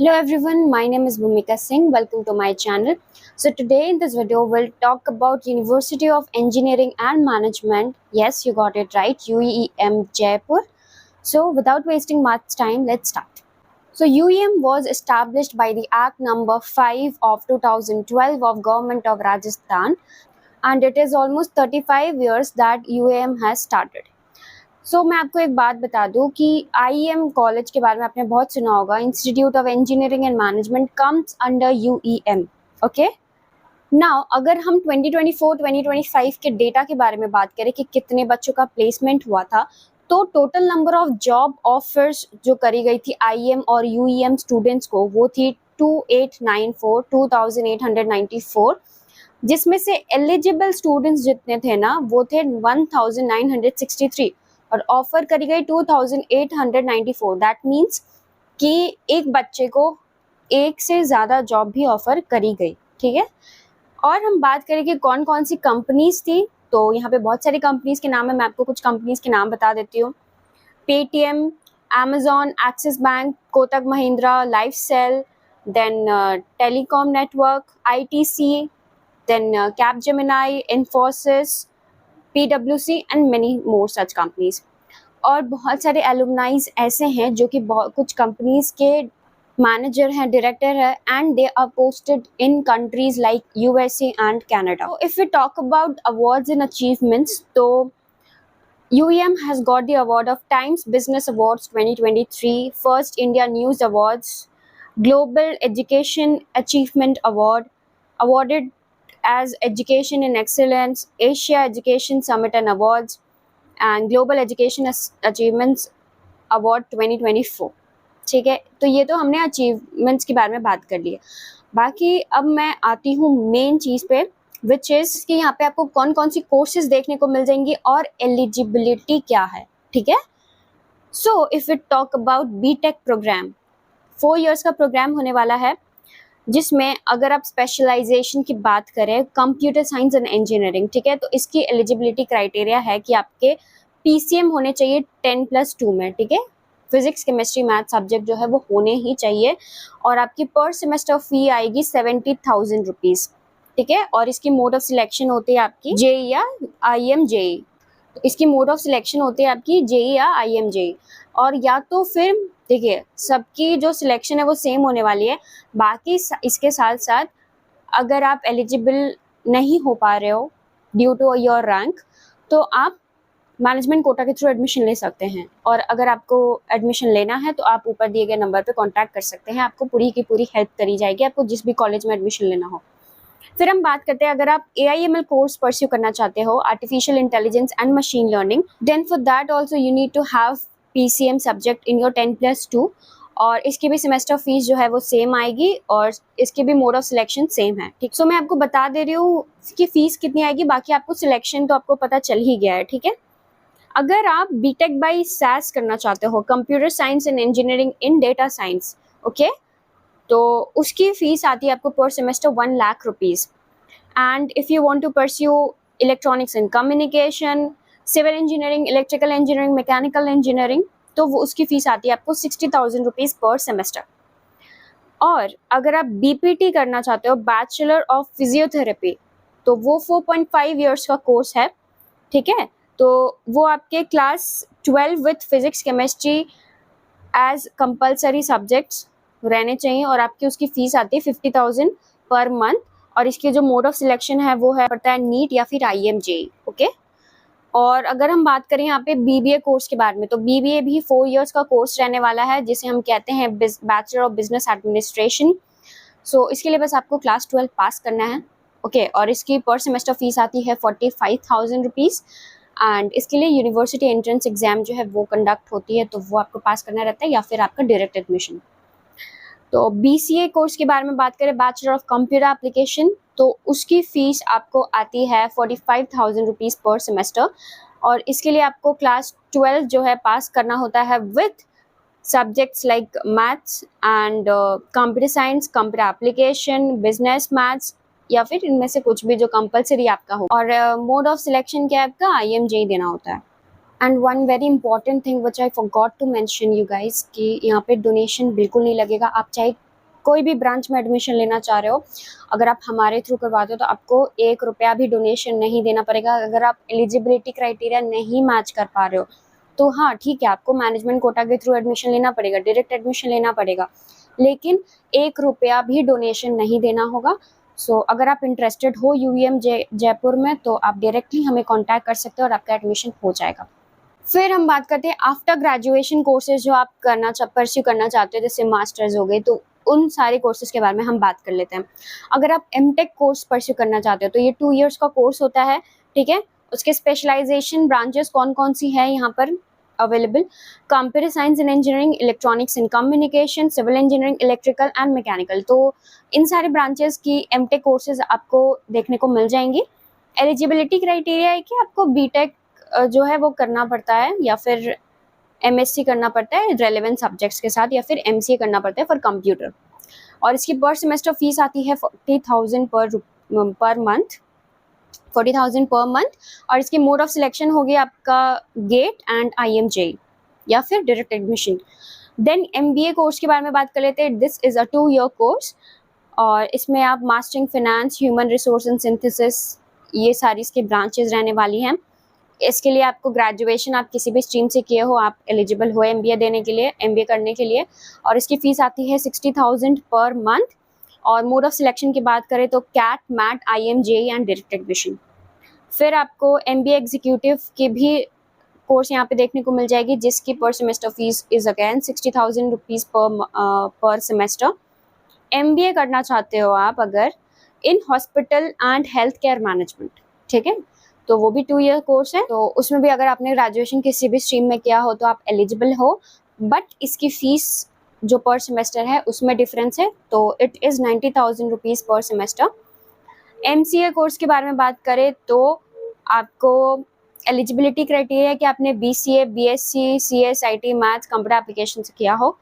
Hello everyone, my name is Bhumika Singh. Welcome to my channel. So today in this video we'll talk about University of Engineering and Management. Yes, you got it right, UEM Jaipur. So without wasting much time, let's start. So UEM was established by the Act number 5 of 2012 of Government of Rajasthan, and it is almost 35 years that UEM has started. मैं आपको एक बात बता दूं कि IEM college के बारे में आपने बहुत सुना होगा. Institute of engineering and management comes under UEM. Okay, now अगर हम 2024-2025 के डेटा के बारे में बात करें कि कितने बच्चों का प्लेसमेंट हुआ था, तो total number of job offers जो करी गई थी IEM और UEM स्टूडेंट्स को वो थी 2894, जिसमें से एलिजिबल स्टूडेंट्स जितने थे ना वो थे 1963 और ऑफर करी गई 2894. दैट मीन्स कि एक बच्चे को एक से ज़्यादा जॉब भी ऑफर करी गई. ठीक है, और हम बात करें कि कौन कौन सी कंपनीज थी, तो यहाँ पे बहुत सारी कंपनीज के नाम है. मैं आपको कुछ कंपनीज के नाम बता देती हूँ. Paytm, Amazon, Axis Bank, Kotak Mahindra, life cell, then telecom network, ITC, then Capgemini, Infosys, PwC and many more such companies. और बहुत सारे एलुमनाइज ऐसे हैं जो कि कुछ कंपनीज के मैनेजर हैं, डायरेक्टर है, and they are posted in countries like USA and Canada. If we talk about awards and achievements, तो UEM has got the award of Times Business Awards 2023, First India News Awards, Global Education Achievement Award, awarded as Education in Excellence, Asia Education Summit and Awards, and Global Education Achievements Award 2024. ठीक है, तो ये तो हमने achievements के बारे में बात कर ली है. बाकी अब मैं आती हूँ मेन चीज़ पे, विच इज़ कि यहाँ पे आपको कौन कौन सी कोर्सेज देखने को मिल जाएंगी और एलिजिबिलिटी क्या है. ठीक है, so if it talk about BTech programme, 4 years का प्रोग्राम होने वाला है, जिसमें अगर आप स्पेशलाइजेशन की बात करें कंप्यूटर साइंस एंड इंजीनियरिंग, ठीक है, तो इसकी एलिजिबिलिटी क्राइटेरिया है कि आपके PCM होने चाहिए 10+2 में. ठीक है, फिजिक्स, केमिस्ट्री, मैथ सब्जेक्ट जो है वो होने ही चाहिए, और आपकी पर सेमेस्टर फी आएगी 70,000 रुपीज़. ठीक है, और इसकी मोड ऑफ सिलेक्शन होती है आपकी JEE या IIM JEE. तो इसकी मोड ऑफ सिलेक्शन होती है आपकी JEE या IIM JEE, और या तो फिर देखिए सबकी जो सिलेक्शन है वो सेम होने वाली है. बाकी इसके साथ साथ अगर आप एलिजिबल नहीं हो पा रहे हो ड्यू टू योर रैंक, तो आप मैनेजमेंट कोटा के थ्रू एडमिशन ले सकते हैं. और अगर आपको एडमिशन लेना है तो आप ऊपर दिए गए नंबर पे कांटेक्ट कर सकते हैं. आपको पूरी की पूरी हेल्प करी जाएगी, आपको जिस भी कॉलेज में एडमिशन लेना हो. फिर हम बात करते हैं अगर आप AIML कोर्स परस्यू करना चाहते हो, artificial intelligence and machine learning, then for that also you need to have PCM subject in your 10+2, और इसकी भी सेमेस्टर फीस जो है वो सेम आएगी, और इसकी भी मोड ऑफ सिलेक्शन सेम है. ठीक, सो मैं आपको बता दे रही हूँ कि फीस कितनी आएगी, बाकी आपको सिलेक्शन तो आपको पता चल ही गया है. ठीक है, अगर आप BTech बाई SAS करना चाहते हो, computer science and engineering in data science, okay, तो उसकी फीस आती है आपको per semester 1 lakh rupees. And if you want to pursue electronics and communication, civil engineering, electrical engineering, mechanical engineering, तो वो उसकी फीस आती है आपको 60,000 रुपीज़ पर सेमेस्टर. और अगर आप BPT करना चाहते हो, बैचलर ऑफ फिजियोथेरेपी, तो वो 4.5 years का कोर्स है. ठीक है, तो वो आपके class 12 with physics chemistry as compulsory subjects रहने चाहिए, और आपकी उसकी फ़ीस आती है 50,000 पर मंथ. और इसके जो मोड ऑफ सिलेक्शन है वो है पड़ता है नीट या फिर IIM JEE. ओके, और अगर हम बात करें यहाँ पे BBA कोर्स के बारे में, तो BBA भी 4 years का कोर्स रहने वाला है, जिसे हम कहते हैं बैचलर ऑफ बिजनेस एडमिनिस्ट्रेशन. सो इसके लिए बस आपको क्लास 12 पास करना है. ओके, और इसकी पर सेमेस्टर फीस आती है 45,000 रुपीज़. एंड इसके लिए यूनिवर्सिटी एंट्रेंस एग्जाम जो है वो कंडक्ट होती है, तो वो आपको पास करना रहता है, या फिर आपका डायरेक्ट एडमिशन. तो BCA कोर्स के बारे में बात करें, बैचलर ऑफ कंप्यूटर एप्लीकेशन, तो उसकी फ़ीस आपको आती है 45,000 रुपीज़ पर सेमेस्टर, और इसके लिए आपको क्लास 12 जो है पास करना होता है with subjects like maths and computer science, computer application, business maths, या फिर इनमें से कुछ भी जो कंपलसरी आपका हो. और मोड ऑफ सिलेक्शन क्या है आपका, IIM JEE देना होता है. And one very important thing which I forgot to mention you guys, कि यहाँ पे डोनेशन बिल्कुल नहीं लगेगा. आप चाहे कोई भी ब्रांच में एडमिशन लेना चाह रहे हो, अगर आप हमारे थ्रू करवाते हो तो आपको 1 रुपया भी डोनेशन नहीं देना पड़ेगा। अगर आप एलिजिबिलिटी क्राइटेरिया नहीं मैच कर पा रहे हो तो हाँ ठीक है, आपको मैनेजमेंट कोटा के थ्रू एडमिशन लेना पड़ेगा, डायरेक्ट एडमिशन लेना पड़ेगा, लेकिन 1 रुपया भी डोनेशन नहीं देना होगा। सो अगर आप इंटरेस्टेड हो यूवीएम जयपुर में तो आप डायरेक्टली हमें कॉन्टैक्ट कर सकते हो और आपका एडमिशन हो जाएगा। फिर हम बात करते हैं आफ्टर ग्रेजुएशन कोर्सेज जो आप परस्यू करना चाहते हो, जैसे मास्टर्स हो गए, तो उन सारे कोर्सेज के बारे में हम बात कर लेते हैं। अगर आप एमटेक कोर्स परस्यू करना चाहते हो तो ये 2 इयर्स का कोर्स होता है, ठीक है। उसके स्पेशलाइजेशन ब्रांचेस कौन कौन सी है यहाँ पर available: computer science and engineering, electronics and communication, civil engineering, electrical and mechanical. तो इन सारे ब्रांचेस की एमटेक कोर्सेज आपको देखने को मिल जाएंगी। एलिजिबिलिटी क्राइटेरिया है कि आपको बीटेक जो है वो करना पड़ता है या फिर एमएससी करना पड़ता है रेलेवेंट सब्जेक्ट्स के साथ, या फिर एमसीए करना पड़ता है फॉर कंप्यूटर। और इसकी पर सेमेस्टर फीस आती है 40,000 पर मंथ, 40,000 पर मंथ। और इसकी मोड ऑफ सिलेक्शन होगी आपका गेट एंड IMJ या फिर direct admission. Then MBA course के बारे में बात कर लेते हैं। This is a 2 year course और इसमें आप mastering finance, human resource and synthesis, ये सारी इसकी ब्रांचेज रहने वाली हैं। इसके लिए आपको ग्रेजुएशन आप किसी भी स्ट्रीम से किए हो, आप एलिजिबल हो MBA देने के लिए, MBA करने के लिए। और इसकी फ़ीस आती है 60,000 पर मंथ। और मोड ऑफ सिलेक्शन की बात करें तो CAT, MAT, IMJ and direct admission. फिर आपको MBA एग्जीक्यूटिव की भी कोर्स यहाँ पे देखने को मिल जाएगी, जिसकी पर semester fees is again 60,000 rupees पर सेमेस्टर। MBA करना चाहते हो आप अगर in hospital and health care management, ठीक है, तो वो भी 2 ईयर कोर्स है। तो उसमें भी अगर आपने ग्रेजुएशन किसी भी स्ट्रीम में किया हो तो आप एलिजिबल हो, बट इसकी फीस जो पर सेमेस्टर है उसमें डिफरेंस है, तो इट इज़ 90,000 रुपीज़ पर सेमेस्टर। MCA कोर्स के बारे में बात करें तो आपको एलिजिबिलिटी क्राइटेरिया है कि आपने BCA, BSc, CS, IT, maths, computer application से किया हो।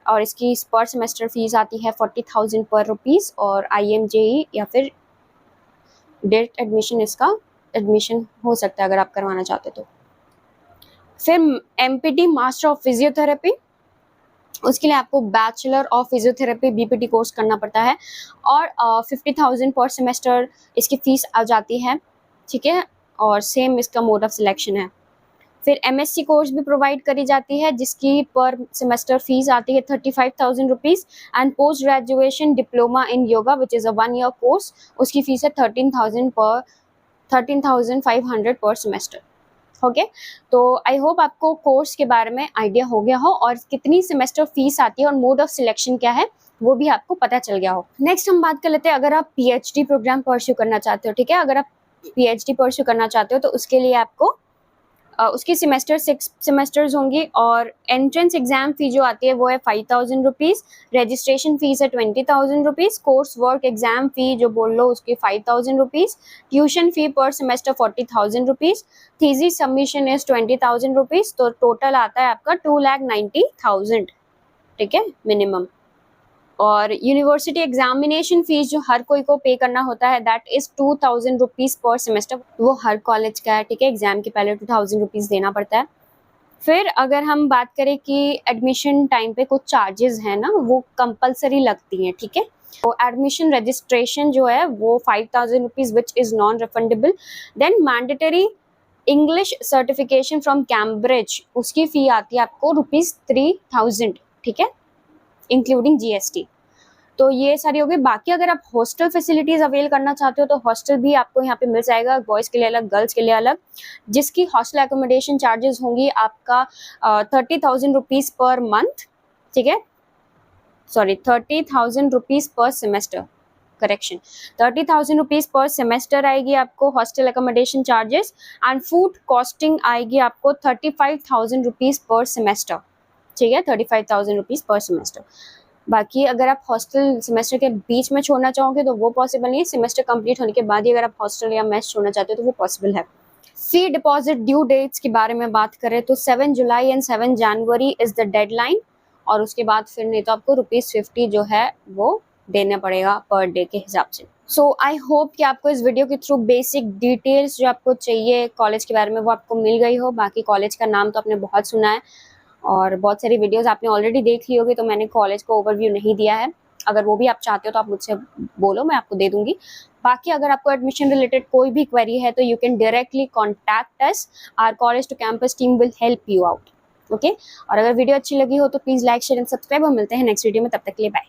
और इसकी पर सेमेस्टर फीस आती है 40,000 पर रुपीज़। और IMJE या फिर डायरेक्ट एडमिशन, इसका एडमिशन हो सकता है अगर आप करवाना चाहते तो। फिर MPT मास्टर ऑफ फिजियोथेरेपी, उसके लिए आपको bachelor of physiotherapy BPT course करना पड़ता है और 50,000 पर सेमेस्टर इसकी फीस आ जाती है, ठीक है। और सेम इसका मोड ऑफ सिलेक्शन है। फिर MSc कोर्स भी प्रोवाइड करी जाती है, जिसकी पर सेमेस्टर फीस आती है 35,000 rupees. And post graduation diploma in yoga which is a 1 year course, उसकी फीस है 13,500 पर सेमेस्टर। ओके, तो आई होप आपको कोर्स के बारे में आइडिया हो गया हो और कितनी सेमेस्टर फीस आती है और मोड ऑफ सिलेक्शन क्या है वो भी आपको पता चल गया हो। नेक्स्ट हम बात कर लेते हैं अगर आप PhD प्रोग्राम परस्यू करना चाहते हो, ठीक है। अगर आप PhD परस्यू करना चाहते हो तो उसके लिए आपको उसकी सेमेस्टर 6 सेमेस्टर्स होंगी और एंट्रेंस एग्जाम फी जो आती है वो है 5,000 रुपीज़, रजिस्ट्रेशन फीस है 20,000 रुपीज़, कोर्स वर्क एग्जाम फी जो बोल लो उसकी 5,000 रुपीज़, ट्यूशन फी पर semester 40,000 rupees, thesis submission is 20,000 rupees. तो टोटल आता है आपका 2,90,000, ठीक है, मिनिमम। और यूनिवर्सिटी एग्जामिनेशन फीस जो हर कोई को पे करना होता है दैट इज 2,000 रुपीज़ पर सेमेस्टर, वो हर कॉलेज का है, ठीक है। एग्जाम के पहले 2,000 रुपीज़ देना पड़ता है। फिर अगर हम बात करें कि एडमिशन टाइम पे कुछ चार्जेस हैं ना, वो कंपलसरी लगती हैं, ठीक है। तो एडमिशन रजिस्ट्रेशन जो है वो 5,000 rupees which is non refundable. Then mandatory English certification from Cambridge, उसकी फ़ी आती है आपको ₹3,000, ठीक है, इंक्लूडिंग GST। तो ये सारी हो गई। बाकी अगर आप हॉस्टल फैसिलिटीज़ अवेल करना चाहते हो तो हॉस्टल भी आपको यहाँ पे मिल जाएगा, बॉयज़ के लिए अलग, गर्ल्स के लिए अलग, जिसकी हॉस्टल एकोमोडेशन चार्जेस होंगी आपका 30,000 रुपीज़ पर मंथ, ठीक है, सॉरी 30,000 रुपीज़ पर सेमेस्टर, करेक्शन, 30,000 रुपीज़ पर सेमेस्टर आएगी आपको hostel accommodation charges. And food costing आएगी आपको 35,000 रुपीज़ पर सेमेस्टर, ठीक है, 35,000 रुपीज़ पर सेमेस्टर। बाकी अगर आप हॉस्टल सेमेस्टर के बीच में छोड़ना चाहोगे तो वो पॉसिबल नहीं है, सेमेस्टर कंप्लीट होने के बाद ही अगर आप हॉस्टल या मेस छोड़ना चाहते हो तो वो पॉसिबल है। फी डिपॉजिट ड्यू डेट्स के बारे में बात करें तो 7 July and 7 January is the deadline, और उसके बाद फिर नहीं तो आपको ₹50 जो है वो देना पड़ेगा पर डे के हिसाब से। सो आई होप कि आपको इस वीडियो के थ्रू बेसिक डिटेल्स जो आपको चाहिए कॉलेज के बारे में वो आपको मिल गई हो। बाकी कॉलेज का नाम तो आपने बहुत सुना है और बहुत सारी वीडियोस आपने ऑलरेडी देख ली होगी, तो मैंने कॉलेज को ओवरव्यू नहीं दिया है। अगर वो भी आप चाहते हो तो आप मुझसे बोलो, मैं आपको दे दूंगी। बाकी अगर आपको एडमिशन रिलेटेड कोई भी क्वेरी है तो you can directly contact us, our college to campus team will help you out. Okay, और अगर वीडियो अच्छी लगी हो तो please like share and subscribe, और मिलते हैं नेक्स्ट वीडियो में, तब तक के लिए बाय।